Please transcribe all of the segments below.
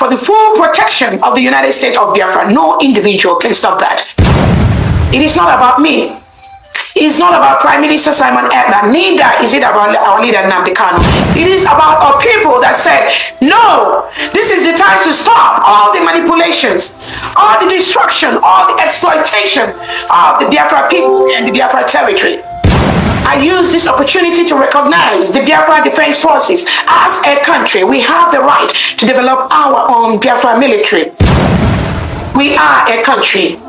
for the full protection of the United States of Biafra. No individual can stop that. It is not about me. It's not about Prime Minister Simon Ekpa. Neither is it about our leader Nnamdi Kanu. It is about our people that said, no, this is the time to stop all the manipulations, all the destruction, all the exploitation of the Biafra people and the Biafra territory. I use this opportunity to recognize the Biafra Defense Forces. As a country, we have the right to develop our own Biafra military. We are a country.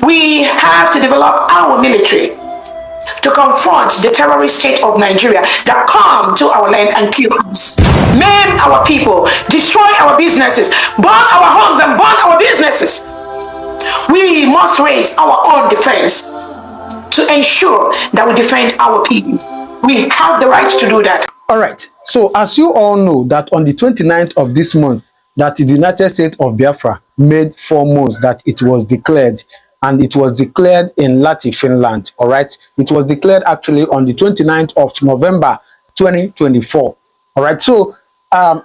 We have to develop our military to confront the terrorist state of Nigeria that come to our land and kill us, maim our people, destroy our businesses, burn our homes and burn our businesses. We must raise our own defense to ensure that we defend our people. We have the right to do that. All right. So as you all know that on the 29th of this month, that the United States of Biafra made 4 months that it was declared. And it was declared in Lahti, Finland. All right. It was declared actually on the 29th of November, 2024. All right. So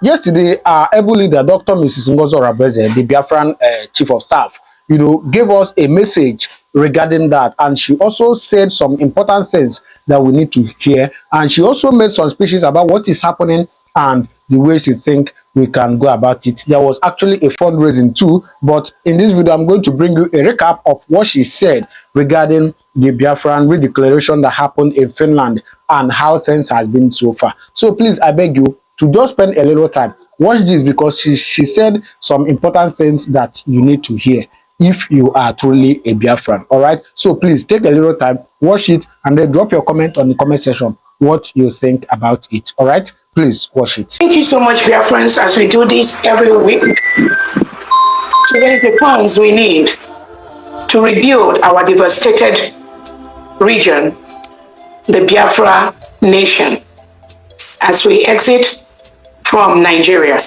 yesterday, our able leader, Dr. Mrs. Ngozo Rabeze, the Biafran chief of staff, gave us a message regarding that. And she also said some important things that we need to hear. And she also made some speeches about what is happening and the ways she think we can go about it. There was actually a fundraising too, but in this video I'm going to bring you a recap of what she said regarding the Biafran redeclaration that happened in Finland and how things has been so far. So please, I beg you to just spend a little time. Watch this because she said some important things that you need to hear if you are truly a Biafran. All right, so please take a little time, watch it, and then drop your comment on the comment section what you think about it. All right, please watch it. Thank you so much, Biafrans, as we do this every week to raise the funds we need to rebuild our devastated region, the Biafra nation, as we exit from Nigeria.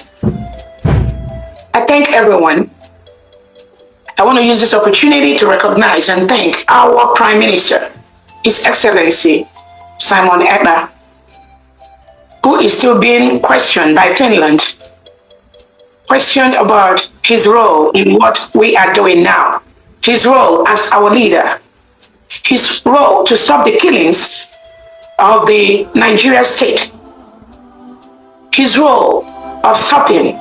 I thank everyone. I want to use this opportunity to recognize and thank our Prime Minister, His Excellency Simon Ekpa, who is still being questioned by Finland, questioned about his role in what we are doing now, his role as our leader, his role to stop the killings of the Nigeria state, his role of stopping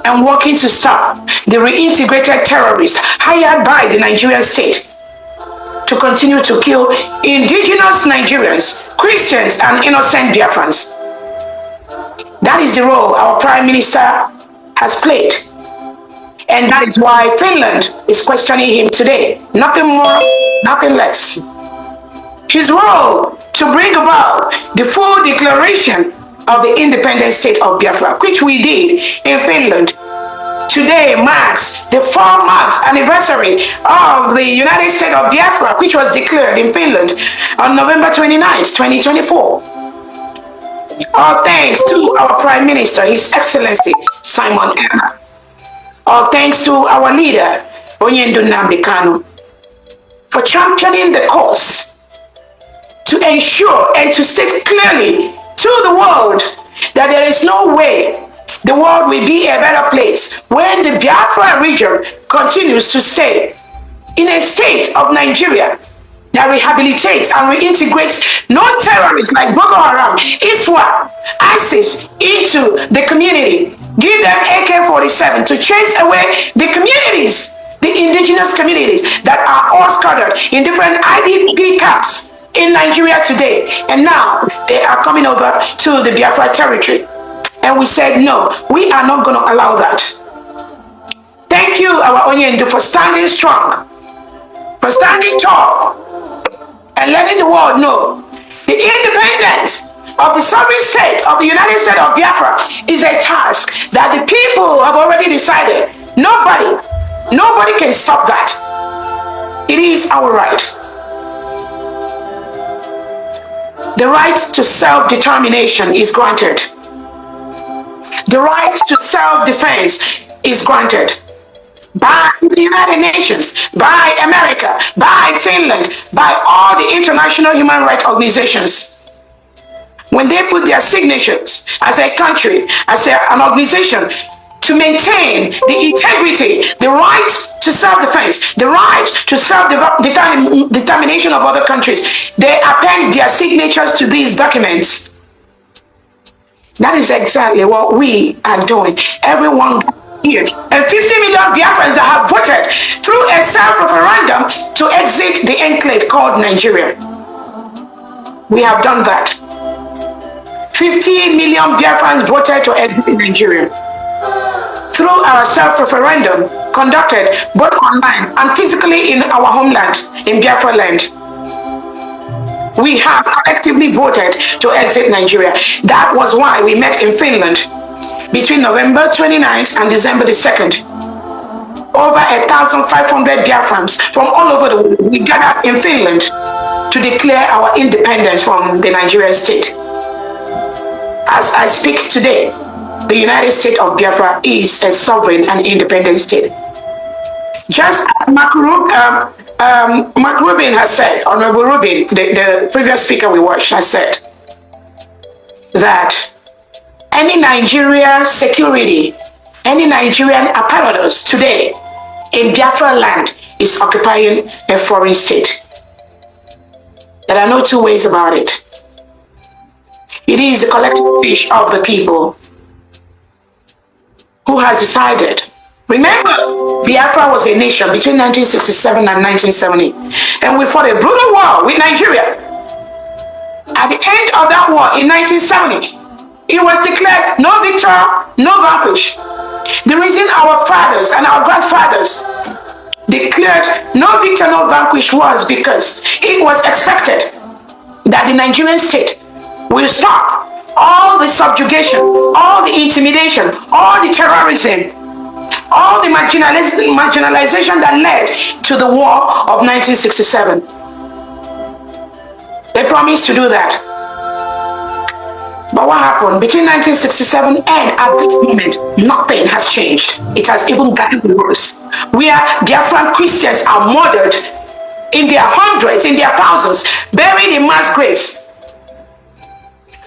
and working to stop the reintegrated terrorists hired by the Nigerian state to continue to kill indigenous Nigerians, Christians, and innocent Biafrans. That is the role our Prime Minister has played. And that is why Finland is questioning him today. Nothing more, nothing less. His role to bring about the full declaration of the independent state of Biafra, which we did in Finland. Today marks the 4-month anniversary of the United States of Biafra, which was declared in Finland on November 29th, 2024. All thanks to our Prime Minister, His Excellency Simon Ekpa. All thanks to our leader, Nnamdi Kanu, for championing the cause to ensure and to state clearly to the world that there is no way the world will be a better place when the Biafra region continues to stay in a state of Nigeria that rehabilitates and reintegrates non-terrorists like Boko Haram, ISWAP, ISIS into the community. Give them AK-47 to chase away the communities, the indigenous communities that are all scattered in different IDP camps in Nigeria today. And now they are coming over to the Biafra territory. And we said, no, we are not going to allow that. Thank you, our Onyendu, for standing strong, for standing tall, and letting the world know the independence of the sovereign state of the United States of Biafra is a task that the people have already decided. Nobody can stop that. It is our right. The right to self-determination is granted. The right to self-defense is granted by the United Nations, by America, by Finland, by all the international human rights organizations. When they put their signatures as a country, as an organization, to maintain the integrity, the right to self-defense, the right to self-determination of other countries. They append their signatures to these documents. That is exactly what we are doing. Everyone here, and 50 million Biafrans that have voted through a self-referendum to exit the enclave called Nigeria. We have done that. 50 million Biafrans voted to exit Nigeria through our self-referendum conducted both online and physically in our homeland, in Biafra land. We have collectively voted to exit Nigeria. That was why we met in Finland between November 29th and December the 2nd. Over 1,500 Biafrans from all over the world, we gathered in Finland to declare our independence from the Nigerian state. As I speak today, the United States of Biafra is a sovereign and independent state. Just as Mark Rubin has said, Honorable Rubin, the previous speaker we watched, has said that any Nigeria security, any Nigerian apparatus today in Biafra land is occupying a foreign state. There are no two ways about it. It is the collective wish of the people who has decided. Remember, Biafra was a nation between 1967 and 1970, and we fought a brutal war with Nigeria. At the end of that war in 1970, it was declared no victor, no vanquish. The reason our fathers and our grandfathers declared no victor, no vanquish was because it was expected that the Nigerian state will stop all the subjugation, all the intimidation, all the terrorism, all the marginalization that led to the war of 1967. They promised to do that. But what happened? Between 1967 and at this moment, nothing has changed. It has even gotten worse. Where Biafran Christians are murdered in their hundreds, in their thousands, buried in mass graves.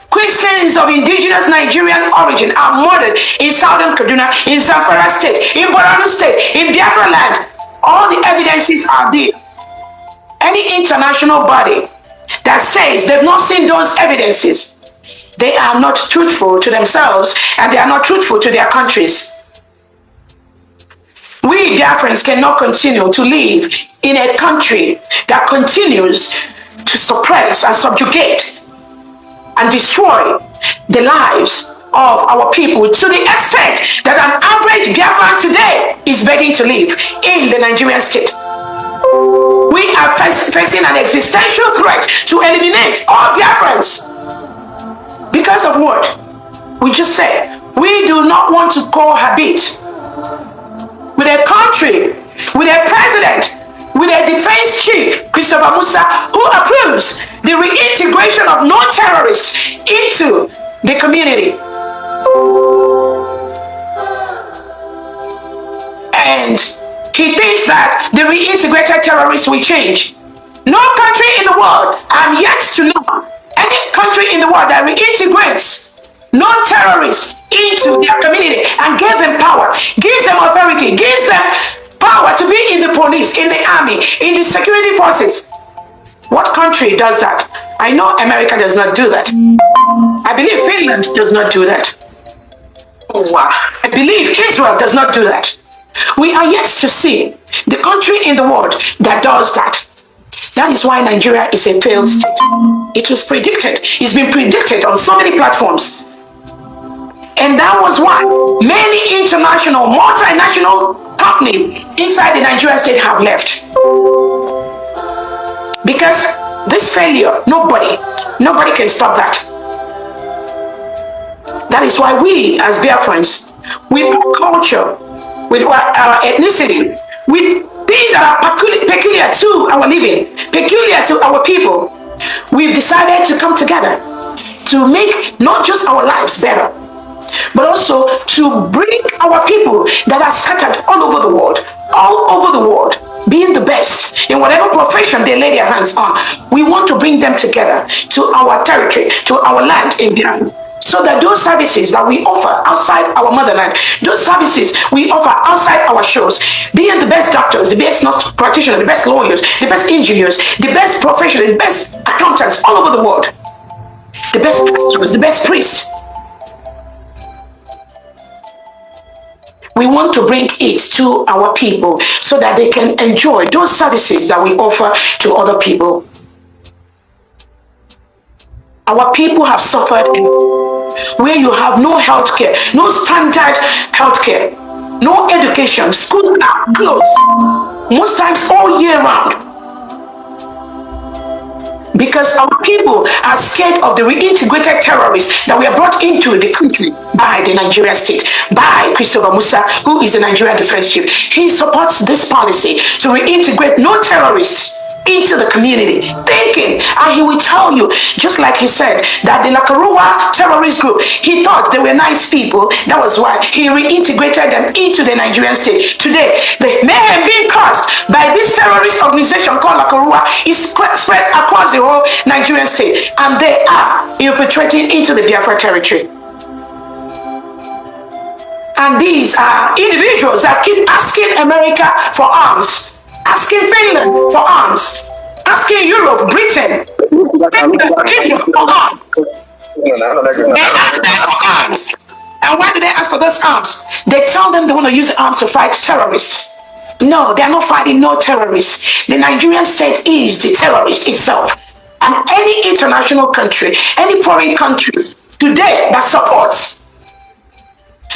Christians of indigenous Nigerian origin are murdered in southern Kaduna, in Zamfara state, in Borno state, in Biafra land. All the evidences are there. Any international body that says they've not seen those evidences, they are not truthful to themselves and they are not truthful to their countries. We Biafrans cannot continue to live in a country that continues to suppress and subjugate and destroy the lives of our people to the extent that an average Biafran today is begging to live in the Nigerian state. We are facing an existential threat to eliminate all Biafrans. Because of what? We just said, we do not want to cohabit with a country, with a president, with a defense chief, Christopher Musa, who approves the reintegration of non-terrorists into the community. And he thinks that the reintegrated terrorists will change. No country in the world, I'm yet to know any country in the world that reintegrates non-terrorists into their community and gives them power, gives them authority, gives them power to be in the police, in the army, in the security forces. What country does that? I know America does not do that. I believe Finland does not do that. Wow. I believe Israel does not do that. We are yet to see the country in the world that does that. That is why Nigeria is a failed state. It was predicted. It's been predicted on so many platforms. And that was why many international, multinational companies inside the Nigerian state have left. Because this failure, nobody can stop that. That is why we as Biafrans, with our culture, with our ethnicity, with things that are peculiar to our living, peculiar to our people, we've decided to come together to make not just our lives better, but also to bring our people that are scattered all over the world, being the best in whatever profession they lay their hands on. We want to bring them together to our territory, to our land in Biafra, so that those services that we offer outside our motherland, those services we offer outside our shores, being the best doctors, the best nurse practitioners, the best lawyers, the best engineers, the best professionals, the best accountants all over the world, the best pastors, the best priests. We want to bring it to our people so that they can enjoy those services that we offer to other people. Our people have suffered where you have no health care, no standard health care, no education, schools are closed, most times all year round. Because our people are scared of the reintegrated terrorists that were brought into the country by the Nigerian state, by Christopher Musa, who is the Nigerian defense chief. He supports this policy to reintegrate no terrorists into the community, thinking, and he will tell you, just like he said, that the Lakarua terrorist group, he thought they were nice people. That was why he reintegrated them into the Nigerian state. Today, the mayhem being caused by this terrorist organization called Lakarua is spread across the whole Nigerian state, and they are infiltrating into the Biafra territory. And these are individuals that keep asking America for arms, asking Finland for arms, asking Europe, Britain, for arms. They ask them for arms. And why do they ask for those arms? They tell them they want to use the arms to fight terrorists. No, they are not fighting no terrorists. The Nigerian state is the terrorist itself. And any international country, any foreign country today that supports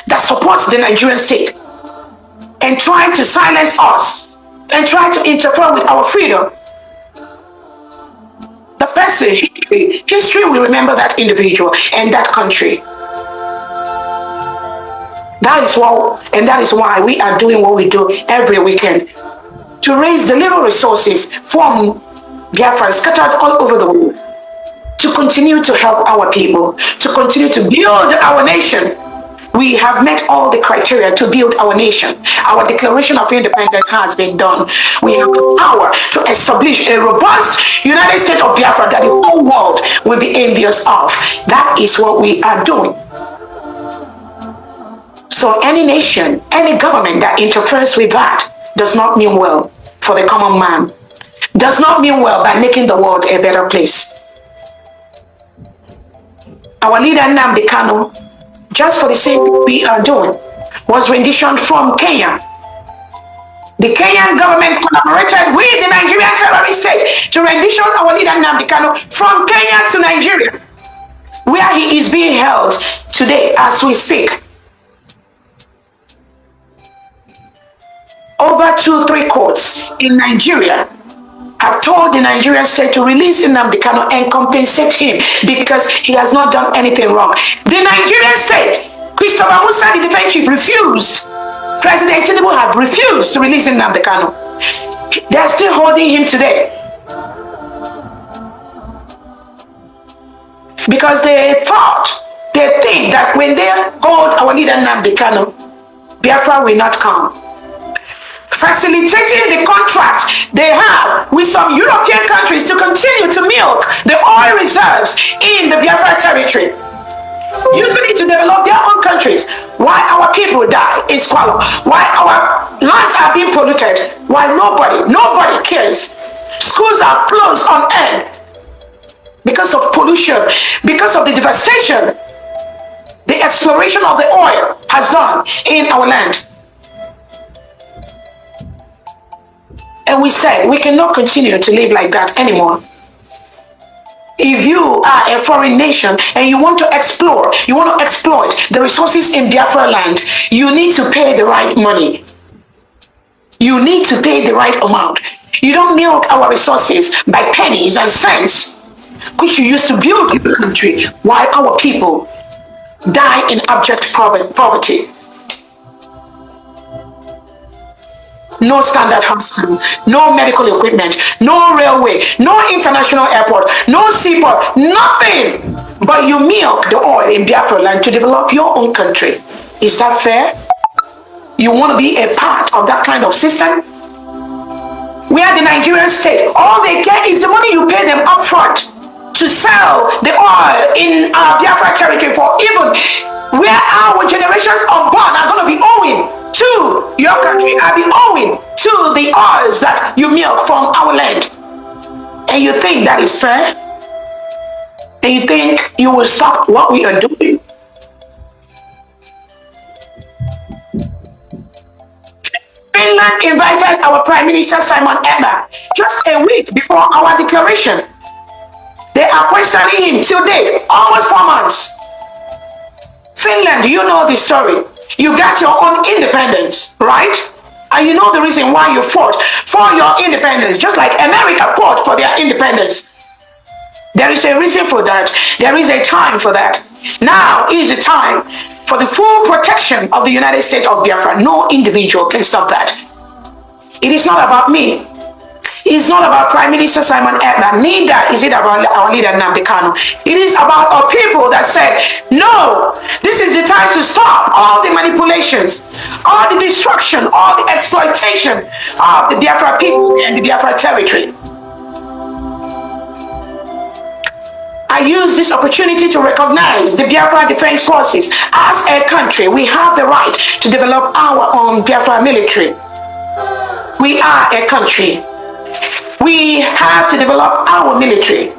the Nigerian state and trying to silence us and try to interfere with our freedom, the person, history will remember that individual and that country. That is why we are doing what we do every weekend, to raise the little resources from Biafra scattered all over the world, to continue to help our people, to continue to build our nation. We have met all the criteria to build our nation. Our Declaration of Independence has been done. We have the power to establish a robust United States of Biafra that the whole world will be envious of. That is what we are doing. So any nation, any government that interferes with that does not mean well for the common man. Does not mean well by making the world a better place. Our leader Nnamdi Kanu, just for the same thing we are doing, was renditioned from Kenya. The Kenyan government collaborated with the Nigerian terrorist state to rendition our leader Nnamdi Kanu from Kenya to Nigeria, where he is being held today as we speak. Over 2-3 courts in Nigeria have told the Nigerian state to release Nnamdi Kanu and compensate him because he has not done anything wrong. The Nigerian state, Christopher Musa, the defense chief, refused. President Tinubu have refused to release Nnamdi Kanu. They are still holding him today because they think that when they hold our leader Nnamdi Kanu, Biafra will not come. Facilitating the contract they have with some European countries to continue to milk the oil reserves in the Biafra territory, using it to develop their own countries, while our people die in squalor, while our lands are being polluted, while nobody cares. Schools are closed on end because of pollution, because of the devastation the exploration of the oil has done in our land. And we said we cannot continue to live like that anymore. If you are a foreign nation and you want to explore, you want to exploit the resources in Biafra land, you need to pay the right money. You need to pay the right amount. You don't milk our resources by pennies and cents, which you used to build the country, while our people die in abject poverty. No standard hospital, no medical equipment, no railway, no international airport, no seaport, nothing. But you milk the oil in Biafra land to develop your own country. Is that fair? You want to be a part of that kind of system? where the Nigerian state, all they get is the money you pay them upfront to sell the oil in Biafra territory for even where our generations unborn are going to be owing to your country, are be owing to the oils that you milk from our land. And you think that is fair? And you think you will stop what we are doing? Finland invited our Prime Minister Simon Ekpa just a week before our declaration. They are questioning him till date, almost 4 months. Finland, you know the story. You got your own independence, right? And you know the reason why you fought for your independence, just like America fought for their independence. There is a reason for that. There is a time for that. Now is the time for the full protection of the United States of Biafra. No individual can stop that. It is not about me. It's not about Prime Minister Simon Ekpa. Neither is it about our leader Nnamdi Kanu. It is about our people that said, no, this is the time to stop all the manipulations, all the destruction, all the exploitation of the Biafra people and the Biafra territory. I use this opportunity to recognize the Biafra Defense Forces. As a country, we have the right to develop our own Biafra military. We are a country. We have to develop our military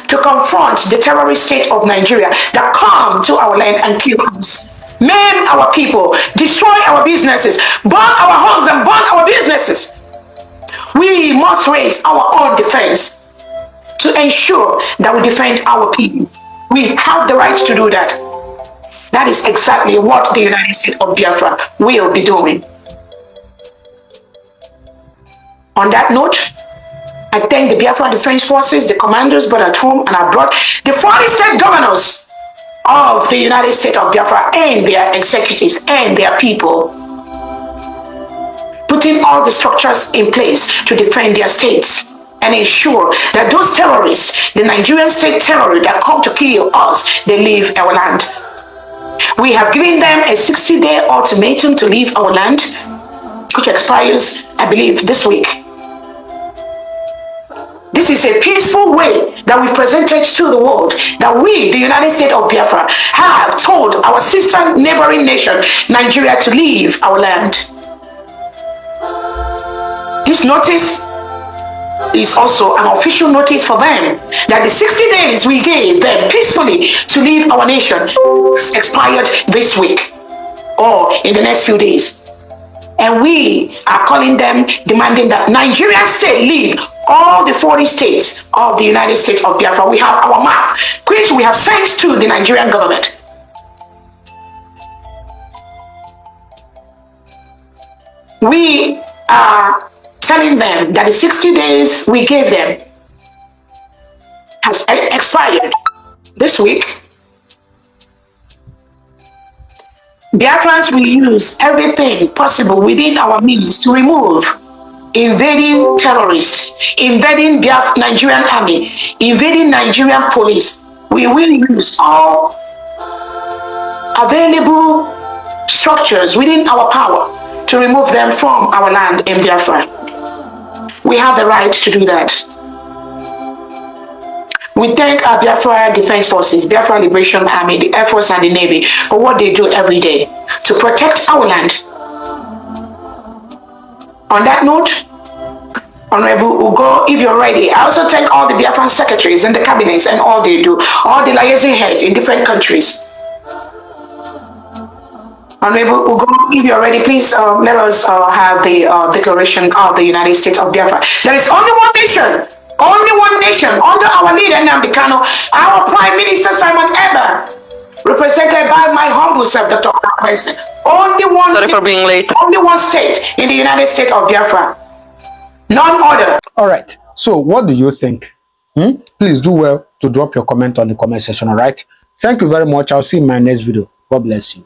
to confront the terrorist state of Nigeria that come to our land and kill us, maim our people, destroy our businesses, burn our homes and burn our businesses. We must raise our own defense to ensure that we defend our people. We have the right to do that. That is exactly what the United States of Biafra will be doing. On that note, I thank the Biafra Defense Forces, the commanders, both at home and abroad, the 40 state governors of the United States of Biafra and their executives and their people, putting all the structures in place to defend their states and ensure that those terrorists, the Nigerian state terrorists that come to kill us, they leave our land. We have given them a 60-day ultimatum to leave our land, which expires, I believe, this week. This is a peaceful way that we've presented to the world that we, the United States of Biafra, have told our sister neighboring nation, Nigeria, to leave our land. This notice is also an official notice for them that the 60 days we gave them peacefully to leave our nation expired this week or in the next few days. And we are calling them, demanding that Nigeria state leave all the 40 states of the United States of Biafra. We have our map, which we have sent to the Nigerian government. We are telling them that the 60 days we gave them has expired this week. Biafrans will use everything possible within our means to remove invading terrorists, invading Nigerian army, invading Nigerian police. We will use all available structures within our power to remove them from our land in Biafra. We have the right to do that. We thank our Biafra Defense Forces, Biafra Liberation Army, the Air Force and the Navy for what they do every day to protect our land. On that note, Honorable Ugo, if you're ready, I also thank all the Biafran secretaries and the cabinets and all they do, all the liaison heads in different countries. Honorable Ugo, if you're ready, please let us have the declaration of the United States of Biafra. There is only one nation under our leader Nnamdi Kanu, our Prime Minister Simon Ekpa, represented by my humble self, Dr. Kwesi. Only one. Sorry for being late. Only one state in the United States of Biafra. None other. All right. So what do you think? Please do well to drop your comment on the comment section. All right. Thank you very much. I'll see you in my next video. God bless you.